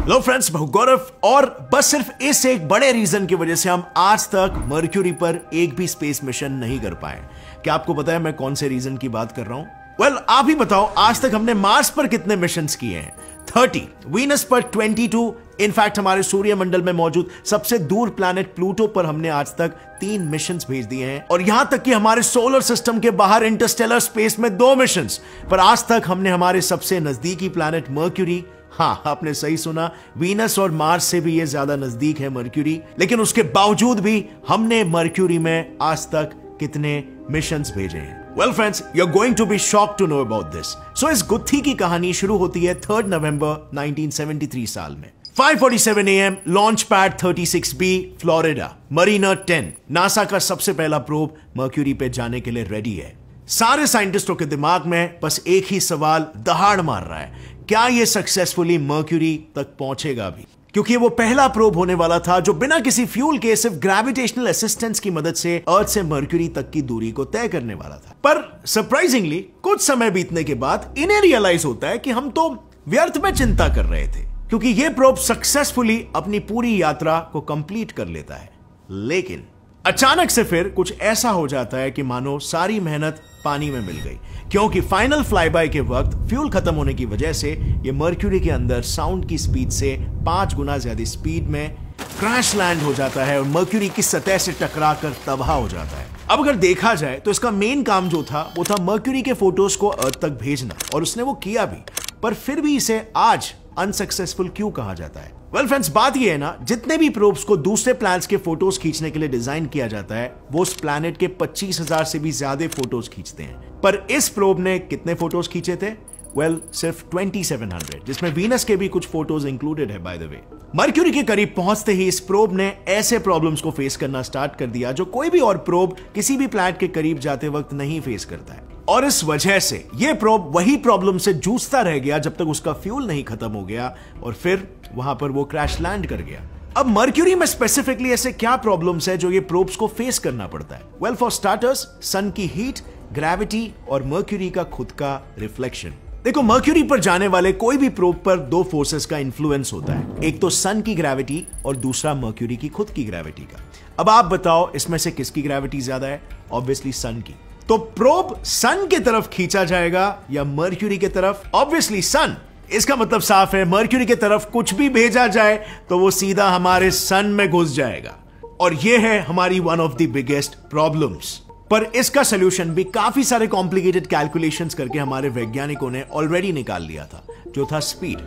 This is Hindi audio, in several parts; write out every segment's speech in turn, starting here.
हेलो फ्रेंड्स, मैं गौरव और बस सिर्फ इस एक बड़े रीजन की वजह से हम आज तक मर्क्यूरी पर एक भी स्पेस मिशन नहीं कर पाए। क्या आपको पता है मैं कौन से रीजन की बात कर रहा हूं? वेल, आप ही बताओ, आज तक हमने मार्स पर कितने मिशंस किए हैं? 30, वीनस पर 22, इनफैक्ट हमारे सूर्यमंडल में मौजूद सबसे दूर प्लैनेट प्लूटो पर हमने आज तक 3 मिशंस भेज दिए हैं, और यहां तक कि हमारे सोलर सिस्टम के बाहर इंटरस्टेलर स्पेस में 2 मिशंस। पर आज तक हमने हमारे सबसे नजदीकी प्लैनेट मर्क्यूरी, हाँ आपने सही सुना, वीनस और मार्स से भी ये ज्यादा नजदीक है मर्क्यूरी, लेकिन उसके बावजूद भी हमने मर्क्यूरी में आज तक कितने मिशंस भेजे हैं? Well friends, you are going to be shocked to know about this. So इस गुत्थी की कहानी शुरू होती है 3 नवंबर 1973 साल में। 5:47 AM, launch pad 36B, Florida, Mariner 10, NASA का सबसे पहला प्रोब मर्क्यूरी पे जाने के लिए रेडी है। सारे साइंटिस्टों के दिमाग में बस एक ही सवाल दहाड़ मार रहा है, क्या यह सक्सेसफुली मर्क्यूरी तक पहुंचेगा भी? क्योंकि वो पहला प्रोब होने वाला था जो बिना किसी फ्यूल के सिर्फ ग्रेविटेशनल असिस्टेंस की मदद से अर्थ से मर्क्यूरी तक की दूरी को तय करने वाला था। पर सरप्राइजिंगली कुछ समय बीतने के बाद इन्हें रियलाइज होता है कि हम तो व्यर्थ में चिंता कर रहे थे, क्योंकि यह प्रोब सक्सेसफुली अपनी पूरी यात्रा को कंप्लीट कर लेता है। लेकिन अचानक से फिर कुछ ऐसा हो जाता है कि मानो सारी मेहनत पानी में मिल गई, क्योंकि फाइनल फ्लाईबाय के वक्त फ्यूल खत्म होने की वजह से ये मर्क्यूरी के अंदर साउंड की स्पीड से 5 गुना ज्यादा स्पीड में क्रैश लैंड हो जाता है और मर्क्यूरी की सतह से टकराकर तबाह हो जाता है। अब अगर देखा जाए तो इसका मेन काम जो था वो था मर्क्यूरी के फोटोज को अर्थ तक भेजना, और उसने वो किया भी, पर फिर भी इसे आज अनसक्सेसफुल क्यों कहा जाता है? वेल फ्रेंड्स, बात यह है ना, जितने भी प्रोब्स को दूसरे प्लैनेट्स के फोटोज खींचने के लिए डिजाइन किया जाता है वो उस प्लैनेट के 25,000 से भी ज्यादा फोटोज खींचते हैं, पर इस प्रोब ने कितने फोटोज खींचे थे? वेल, सिर्फ 2700, जिसमें वीनस के भी कुछ फोटोज इंक्लूडेड है बाय द वे। मर्क्यूरी के करीब पहुंचते ही इस प्रोब ने ऐसे प्रॉब्लम्स को फेस करना स्टार्ट कर दिया जो कोई भी और प्रोब किसी भी प्लैनेट के करीब जाते वक्त नहीं फेस करता है, और इस वजह से यह प्रोब वही प्रॉब्लम से जूझता रह गया जब तक उसका फ्यूल नहीं खत्म हो गया, और फिर वहां पर वो क्रैश लैंड कर गया। अब मर्क्यूरी में स्पेसिफिकली ऐसे क्या प्रॉब्लम्स है जो ये प्रोब्स को फेस करना पड़ता है? वेल, फॉर स्टार्टर्स, सन की हीट, ग्रेविटी और मर्क्यूरी का खुद का रिफ्लेक्शन। देखो, मर्क्यूरी पर जाने वाले कोई भी प्रोब पर 2 फोर्सेस का इन्फ्लुएंस होता है, एक तो सन की ग्रेविटी और दूसरा मर्क्यूरी की खुद की ग्रेविटी का। अब आप बताओ इसमें से किसकी ग्रेविटी ज्यादा है? ऑब्वियसली सन की। तो प्रोब सन की तरफ खींचा जाएगा या मर्क्यूरी की तरफ? ऑब्वियसली सन। इसका मतलब साफ है, मर्क्यूरी की तरफ कुछ भी भेजा जाए तो वो सीधा हमारे सन में घुस जाएगा, और यह है हमारी one of the biggest problems. पर इसका सॉल्यूशन भी काफी सारे कॉम्प्लिकेटेड कैलकुलेशंस करके हमारे वैज्ञानिकों ने ऑलरेडी निकाल लिया था, जो था स्पीड।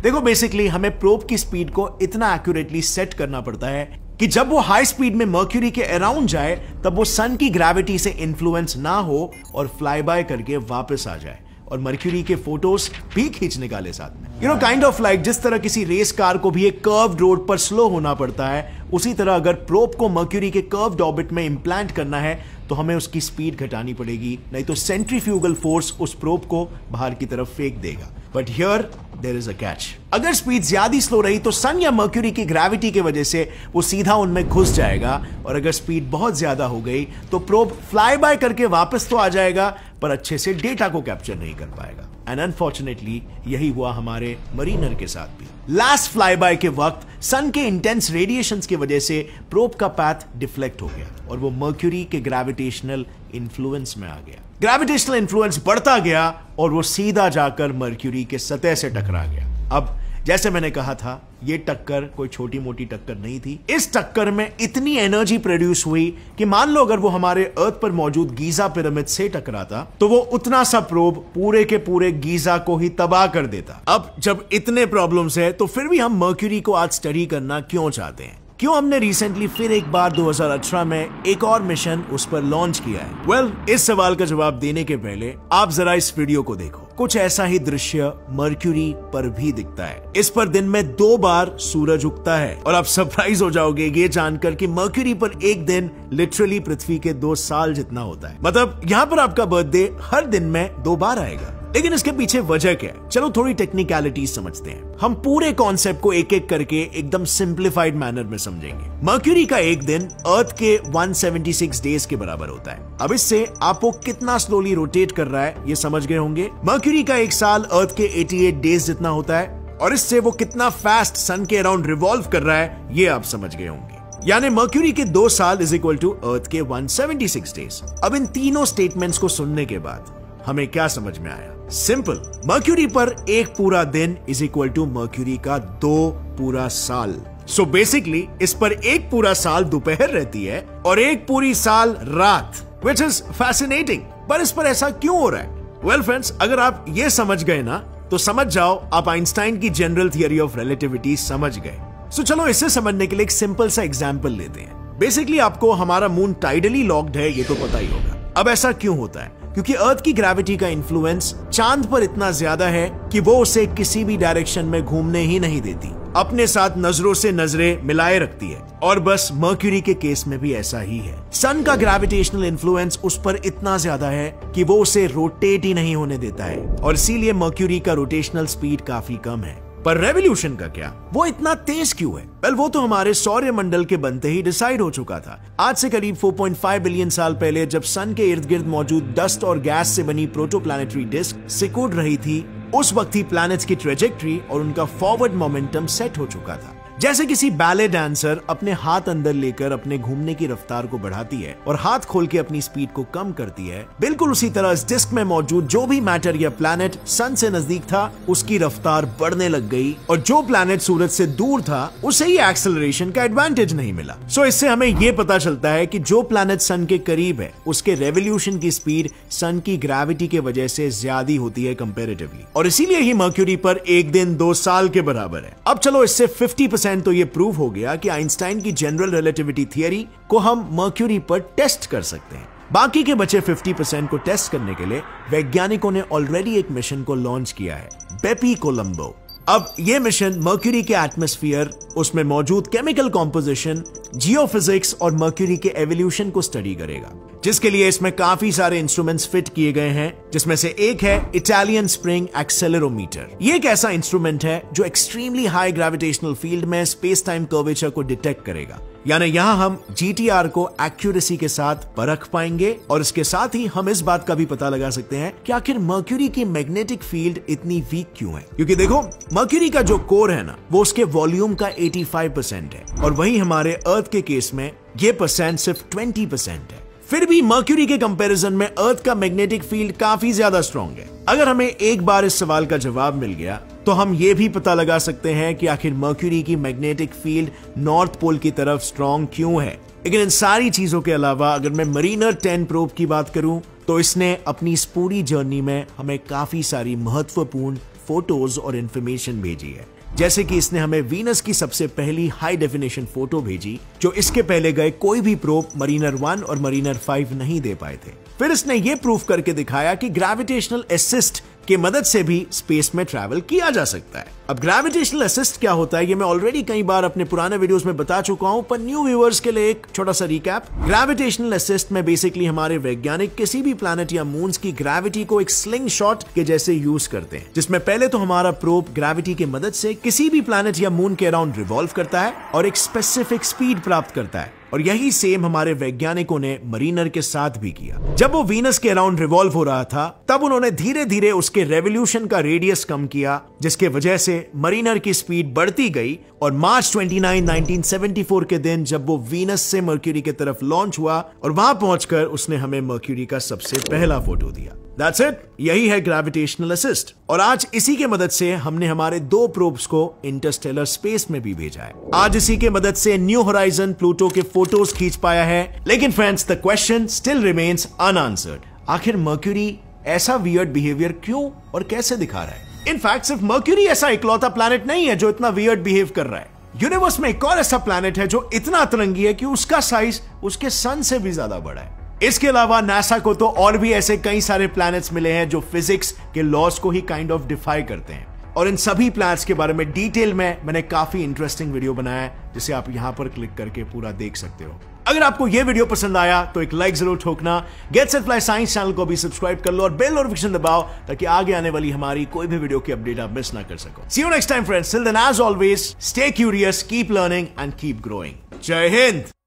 देखो, बेसिकली हमें प्रोब की स्पीड को इतना एक्यूरेटली सेट करना पड़ता है कि जब वो हाई स्पीड में मर्क्यूरी के अराउंड जाए तब वो सन की ग्रेविटी से इन्फ्लुएंस ना हो और फ्लाई बाय करके वापस आ जाए, और मर्क्यूरी के फोटोज भी खींच निकाले साथ में। You know, kind of like जिस तरह किसी रेस कार को भी एक कर्व्ड रोड पर स्लो होना पड़ता है, उसी तरह अगर प्रोब को मर्क्यूरी के कर्व्ड ऑर्बिट में इंप्लांट करना है तो हमें उसकी स्पीड घटानी पड़ेगी, नहीं तो सेंट्रीफ्यूगल फोर्स उस प्रोब को बाहर की तरफ फेंक देगा। But here there is a catch. अगर स्पीड ज्यादा स्लो रही तो सन या मर्क्यूरी की ग्रेविटी की वजह से वो सीधा उनमें घुस जाएगा, और अगर स्पीड बहुत ज्यादा हो गई तो प्रोब फ्लाई बाय करके वापस तो आ जाएगा पर अच्छे से डेटा को कैप्चर नहीं कर पाएगा। एंड अनफॉर्चुनेटली यही हुआ हमारे मरीनर के साथ भी। लास्ट फ्लाई बाय के वक्त सन के इंटेंस रेडिएशंस की वजह से प्रोब का पाथ डिफ्लेक्ट हो गया और वो मर्क्यूरी के ग्रेविटेशनल इन्फ्लुएंस में आ गया। ग्रेविटेशनल इन्फ्लुएंस बढ़ता गया और वो सीधा जाकर मर्क्यूरी के सतह से टकरा गया। अब जैसे मैंने कहा था, ये टक्कर कोई छोटी मोटी टक्कर नहीं थी। इस टक्कर में इतनी एनर्जी प्रोड्यूस हुई कि मान लो अगर वो हमारे अर्थ पर मौजूद गीजा पिरामिड से टकराता तो वो उतना सा प्रोब पूरे के पूरे गीजा को ही तबाह कर देता। अब जब इतने प्रॉब्लम्स है तो फिर भी हम मर्क्यूरी को आज स्टडी करना क्यों चाहते हैं? क्यों हमने रिसेंटली फिर एक बार 2018 में एक और मिशन उस पर लॉन्च किया है? वेल, इस सवाल का जवाब देने के पहले आप जरा इस वीडियो को देखो। कुछ ऐसा ही दृश्य मर्क्यूरी पर भी दिखता है। इस पर दिन में 2 बार सूरज उगता है, और आप सरप्राइज हो जाओगे ये जानकर कि मर्क्यूरी पर एक दिन लिटरली पृथ्वी के 2 साल जितना होता है। मतलब यहाँ पर आपका बर्थडे हर दिन में 2 बार आएगा। लेकिन इसके पीछे वजह क्या है? चलो थोड़ी टेक्निकलिटीज समझते हैं। हम पूरे कॉन्सेप्ट को एक एक करके एकदम सिंप्लीफाइड मैनर में समझेंगे। मर्क्यूरी का एक दिन अर्थ के 176 डेज के बराबर होता है। अब इससे आपको कितना स्लोली रोटेट कर रहा है ये समझ गए होंगे। मर्क्यूरी का एक साल अर्थ के 88 डेज जितना होता है। और इससे वो कितना फास्ट सन के अराउंड रिवॉल्व कर रहा है ये आप समझ गए होंगे। यानी मर्क्यूरी के 2 साल इज इक्वल टू अर्थ के 176 डेज। अब इन तीनों स्टेटमेंट्स को सुनने के बाद हमें क्या समझ में आया? सिंपल, मर्क्यूरी पर एक पूरा दिन इज इक्वल टू मर्क्यूरी का 2 पूरा साल। सो बेसिकली इस पर एक पूरा साल दोपहर रहती है और एक पूरी साल रात, विच इज फैसिनेटिंग। पर इस पर ऐसा क्यों हो रहा है? वेल फ्रेंड्स, अगर आप ये समझ गए ना तो समझ जाओ आप आइंस्टाइन की जनरल थियरी ऑफ रिलेटिविटी समझ गए। सो चलो इसे समझने के लिए एक सिंपल सा एग्जांपल लेते हैं। बेसिकली आपको हमारा मून टाइडली लॉक्ड है ये तो पता ही होगा। अब ऐसा क्यों होता है? क्योंकि अर्थ की ग्रेविटी का इन्फ्लुएंस चांद पर इतना ज्यादा है कि वो उसे किसी भी डायरेक्शन में घूमने ही नहीं देती, अपने साथ नजरों से नजरें मिलाए रखती है। और बस मर्क्यूरी के केस में भी ऐसा ही है। सन का ग्रेविटेशनल इन्फ्लुएंस उस पर इतना ज्यादा है कि वो उसे रोटेट ही नहीं होने देता है और इसीलिए मर्क्यूरी का रोटेशनल स्पीड काफी कम है। पर रेवोल्यूशन का क्या? वो इतना तेज क्यों है? वेल, वो तो हमारे सौर्य मंडल के बनते ही डिसाइड हो चुका था। आज से करीब 4.5 बिलियन साल पहले जब सन के इर्द गिर्द मौजूद डस्ट और गैस से बनी प्रोटोप्लैनेटरी डिस्क सिकुड़ रही थी, उस वक्त ही प्लैनेट्स की ट्रेजेक्ट्री और उनका फॉरवर्ड मोमेंटम सेट हो चुका था। जैसे किसी बैले डांसर अपने हाथ अंदर लेकर अपने घूमने की रफ्तार को बढ़ाती है और हाथ खोल के अपनी स्पीड को कम करती है, बिल्कुल उसी तरह इस डिस्क में मौजूद जो भी मैटर या प्लैनेट सन से नजदीक था उसकी रफ्तार बढ़ने लग गई और जो प्लैनेट सूरज से दूर था उसे ही एक्सेलरेशन का एडवांटेज नहीं मिला। सो इससे हमें यह पता चलता है कि जो प्लैनेट सन के करीब है उसके रेवोल्यूशन की स्पीड सन की ग्रेविटी के वजह से ज्यादा होती है कंपैरेटिवली, और इसीलिए ही मर्क्यूरी पर एक दिन 2 साल के बराबर है। अब चलो इससे 50% तो ये प्रूव हो गया कि आइंस्टाइन की जनरल रिलेटिविटी थियरी को हम मर्क्यूरी पर टेस्ट कर सकते हैं। बाकी के बचे 50% को टेस्ट करने के लिए वैज्ञानिकों ने ऑलरेडी एक मिशन को लॉन्च किया है, बेपी कोलंबो। अब यह मिशन मर्क्यूरी के एटमॉस्फेयर, उसमें मौजूद केमिकल कॉम्पोजिशन, जियोफिजिक्स और मर्क्यूरी के एवोल्यूशन को स्टडी करेगा, जिसके लिए इसमें काफी सारे इंस्ट्रूमेंट्स फिट किए गए हैं, जिसमें से एक है इटालियन स्प्रिंग एक्सेलेरोमीटर। ये एक ऐसा इंस्ट्रूमेंट है जो एक्सट्रीमली हाई ग्रेविटेशनल फील्ड में स्पेस टाइम कर्वेचर को डिटेक्ट करेगा। यानी यहां हम GTR को एक्यूरेसी के साथ परख पाएंगे और इसके साथ ही हम इस बात का भी पता लगा सकते हैं कि आखिर मर्क्यूरी की मैग्नेटिक फील्ड इतनी वीक क्यों है। क्योंकि देखो, मर्क्यूरी का जो कोर है ना, वो उसके वॉल्यूम का 85% है और वही हमारे अर्थ के केस में ये परसेंट सिर्फ 20% है। फिर भी मर्क्यूरी के कंपैरिजन में अर्थ का मैग्नेटिक फील्ड काफी ज्यादा स्ट्रॉन्ग है। अगर हमें एक बार इस सवाल का जवाब मिल गया तो हम ये भी पता लगा सकते हैं कि आखिर मर्क्यूरी की मैग्नेटिक फील्ड नॉर्थ पोल की तरफ स्ट्रॉन्ग क्यों है। लेकिन इन सारी चीजों के अलावा अगर मैं मरीनर 10 प्रोब की बात करूं तो इसने अपनी इस पूरी जर्नी में हमें काफी सारी महत्वपूर्ण फोटोज और इंफॉर्मेशन भेजी है। जैसे कि इसने हमें वीनस की सबसे पहली हाई डेफिनेशन फोटो भेजी, जो इसके पहले गए कोई भी प्रोब मरीनर 1 और मरीनर 5 नहीं दे पाए थे। फिर इसने यह प्रूफ करके दिखाया कि ग्रेविटेशनल असिस्ट की मदद से भी स्पेस में ट्रैवल किया जा सकता है। अब ग्रेविटेशनल असिस्ट क्या होता है ये मैं ऑलरेडी कई बार अपने पुराने वीडियोस में बता चुका हूं, पर न्यू व्यूअर्स के लिए एक छोटा सा रिकैप। ग्रेविटेशनल असिस्ट में बेसिकली हमारे वैज्ञानिक किसी भी प्लैनेट या मून्स की ग्रेविटी को एक स्लिंग शॉट के जैसे यूज करते हैं, जिसमें पहले तो हमारा प्रोब ग्रेविटी की मदद से किसी भी प्लैनेट या मून के अराउंड रिवॉल्व करता है और एक स्पेसिफिक स्पीड प्राप्त करता है। और यही सेम हमारे वैज्ञानिकों ने मरीनर के साथ भी किया। जब वो वीनस के अराउंड रिवॉल्व हो रहा था तब उन्होंने धीरे धीरे उसके रेवोल्यूशन का रेडियस कम किया, जिसके वजह से मरीनर की स्पीड बढ़ती गई और मार्च 29, 1974 के दिन जब वो वीनस से मर्क्यूरी की तरफ लॉन्च हुआ और वहां पहुंचकर उसने हमें मर्क्यूरी का सबसे पहला फोटो दिया। That's it, यही है ग्रेविटेशनल असिस्ट। और आज इसी के मदद से हमने हमारे 2 प्रोब्स को इंटरस्टेलर स्पेस में भी भेजा है। आज इसी के मदद से न्यू होराइजन प्लूटो के फोटोज खींच पाया है। लेकिन friends, the question still remains unanswered. आखिर मर्क्यूरी ऐसा वियर्ड बिहेवियर क्यों और कैसे दिखा रहा है? इनफैक्ट सिर्फ मर्क्यूरी ऐसा इकलौता प्लैनेट नहीं है जो इतना वियर्ड बिहेव कर रहा है। यूनिवर्स में एक और ऐसा प्लैनेट है जो इतना अतरंगी है कि उसका साइज उसके सन से भी ज्यादा बड़ा है। इसके अलावा नासा को तो और भी ऐसे कई सारे प्लैनेट्स मिले हैं जो फिजिक्स के लॉज को ही काइंड ऑफ डिफाई करते हैं। और इन सभी प्लैनेट्स के बारे में डिटेल में मैंने काफी इंटरेस्टिंग वीडियो बनाया है, जिसे आप यहां पर क्लिक करके पूरा देख सकते हो। अगर आपको यह वीडियो पसंद आया तो एक लाइक जरूर ठोकना। Get set fly science channel को भी सब्सक्राइब कर लो और बेल नोटिफिकेशन दबाओ ताकि आगे आने वाली हमारी कोई भी वीडियो की अपडेट आप मिस ना कर सको। See you next time friends, till then as always stay curious, keep learning and keep growing. जय हिंद।